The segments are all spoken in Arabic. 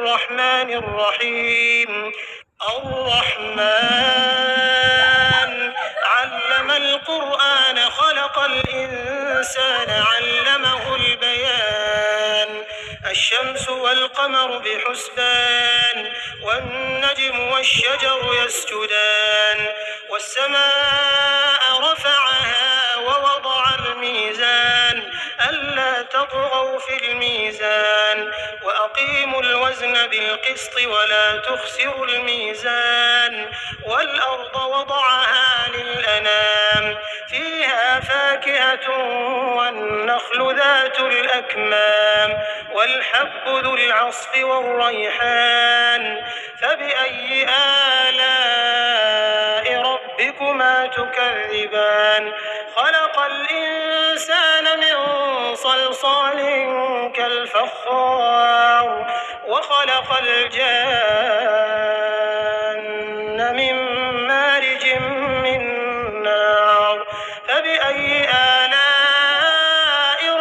الرحمن الرحيم. الرحمن علم القرآن خلق الإنسان علمه البيان. الشمس والقمر بحسبان والنجم والشجر يسجدان والسماء رفعها ووضع الميزان ألا تطغوا في الميزان وأقيموا الوزن بالقسط ولا تخسروا الميزان والأرض وضعها للأنام فيها فاكهة والنخل ذات الأكمام والحب ذو العصف والريحان فبأي آلاء ربكما تكذبان خلق الإنسان من صلصال كالفخار وخلق الجان من مارج من نار فبأي آلاء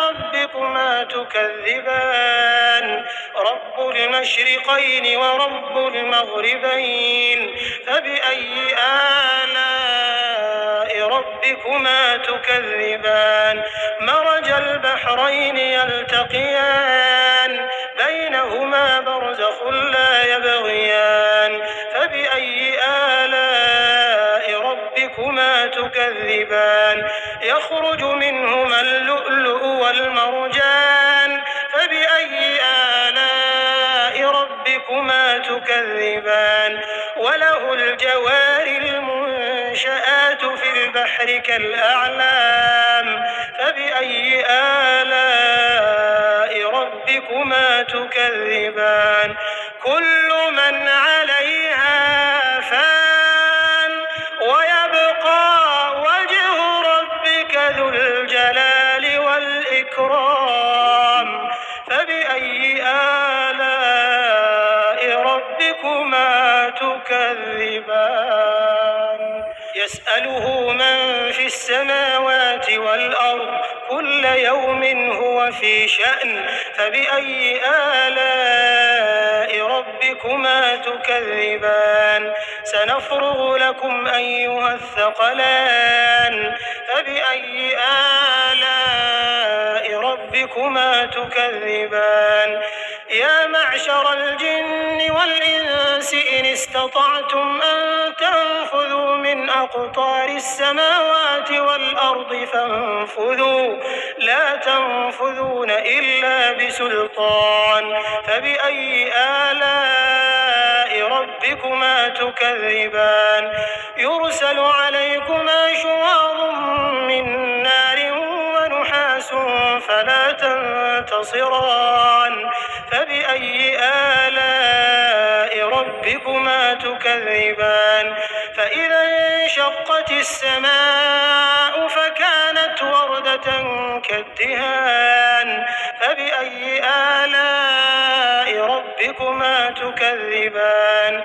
ربكما تكذبان رب المشرقين ورب المغربين فبأي آلاء ربكما تكذبان مرج البحرين يلتقيان بينهما برزخ لا يبغيان فبأي آلاء ربكما تكذبان يخرج منهما اللؤلؤ والمرجان فبأي آلاء ربكما تكذبان وله الجوار المنشآت في البحر كالأعلام فبأي آلاء ربكما تكذبان كل من عليها فان ويبقى وجه ربك ذو الجلال والإكرام فبأي آلاء ربكما تكذبان يسأله من في السماوات والأرض كل يوم هو في شأن فبأي آلاء ربكما تكذبان سنفرغ لكم أيها الثقلان فبأي آلاء ربكما تكذبان يا معشر الجن والإنس إن استطعتم أن تنفذوا من أقطار السماوات والأرض فانفذوا لا تنفذون إلا بسلطان فبأي آلاء ربكما تكذبان يرسل عليكما شواظ من نار ونحاس فلا تنتصران فبأي آلاء ربكما تكذبان فإذا انشقت السماء فكانت وردة كالدهان فبأي آلاء ربكما تكذبان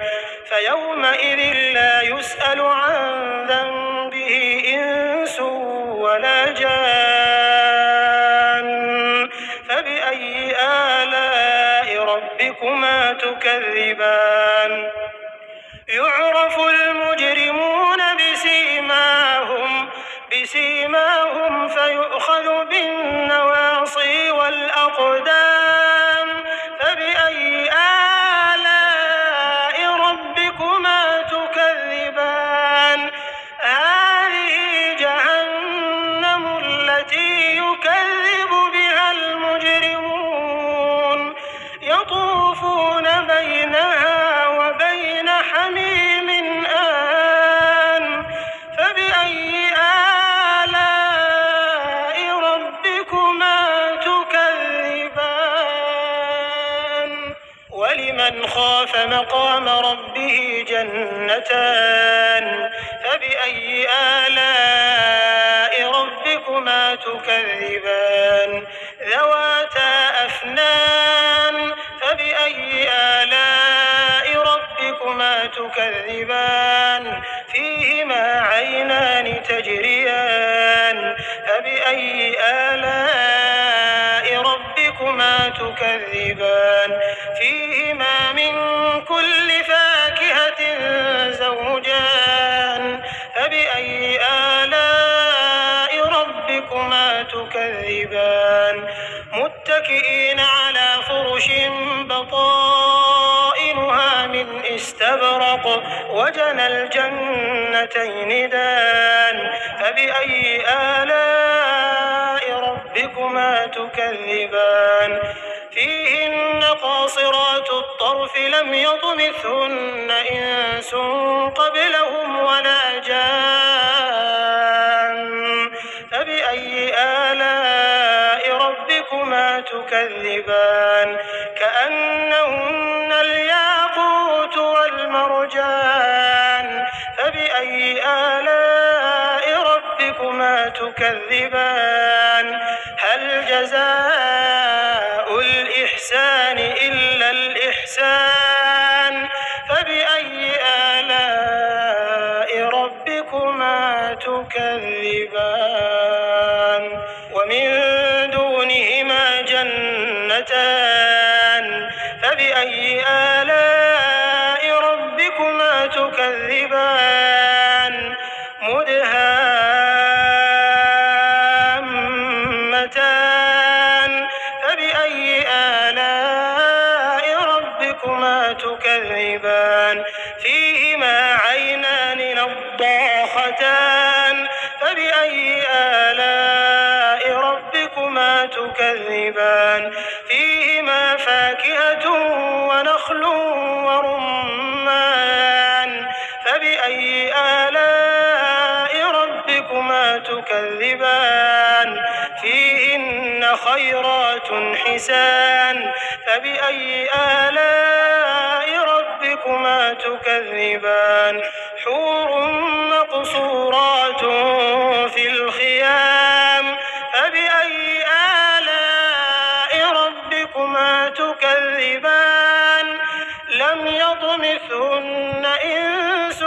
فيومئذ لا يسأل عن ذنبه إنس ولا جان فبأي آلاء ربكما تكذبان يعرف المجرمون بسيماهم فيؤخذ بالنواصي والأقدام فبأي آلاء ربكما تكذبان هذه جهنم التي يكذب بها المجرمون يطوفون بينها وبين حميم آن فبأي آلاء ربكما تكذبان ولمن خاف مقام ربه جنتان فبأي آلاء ربكما تكذبان ذواتا أفنان فبأي آلاء ربكما تكذبان فيهما عينان تجريان فبأي آلاء ربكما تكذبان فيهما من كل فاكهة زوجان فبأي آلاء ربكما تكذبان متكئين على فرش بطائنها من استبرق وجنى الجنتين دان فبأي آلاء ربكما تكذبان فيهن قاصرات الطرف لم يطمثهن إنس قبلهم ولا جان فبأي آلاء ربكما تكذبان كأنهن الياقوت والمرجان فبأي آلاء ربكما تكذبان هل جزاء الإحسان إلا الإحسان فبأي آلاء ربكما تكذبان ومن دونهما جنتان فبأي آلاء ربكما تكذبان مدهامتان فبأي آلاء ربكما تكذبان فيهما عينان نضاختان فبأي آلاء ربكما تكذبان فيهما فاكهة ونخل ورمان فبأي آلاء ربكما تكذبان فيهن خيرات حسان فبأي آلاء ربكما تكذبان حور مقصورات في الخيام فبأي آلاء ربكما تكذبان لم يطمثهن إنس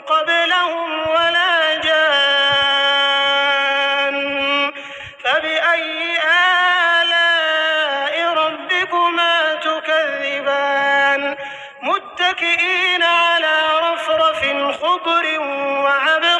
قبلهم ولا جان فبأي آلاء ربكما تكذبان متكئين على رفرف خضر وعبقري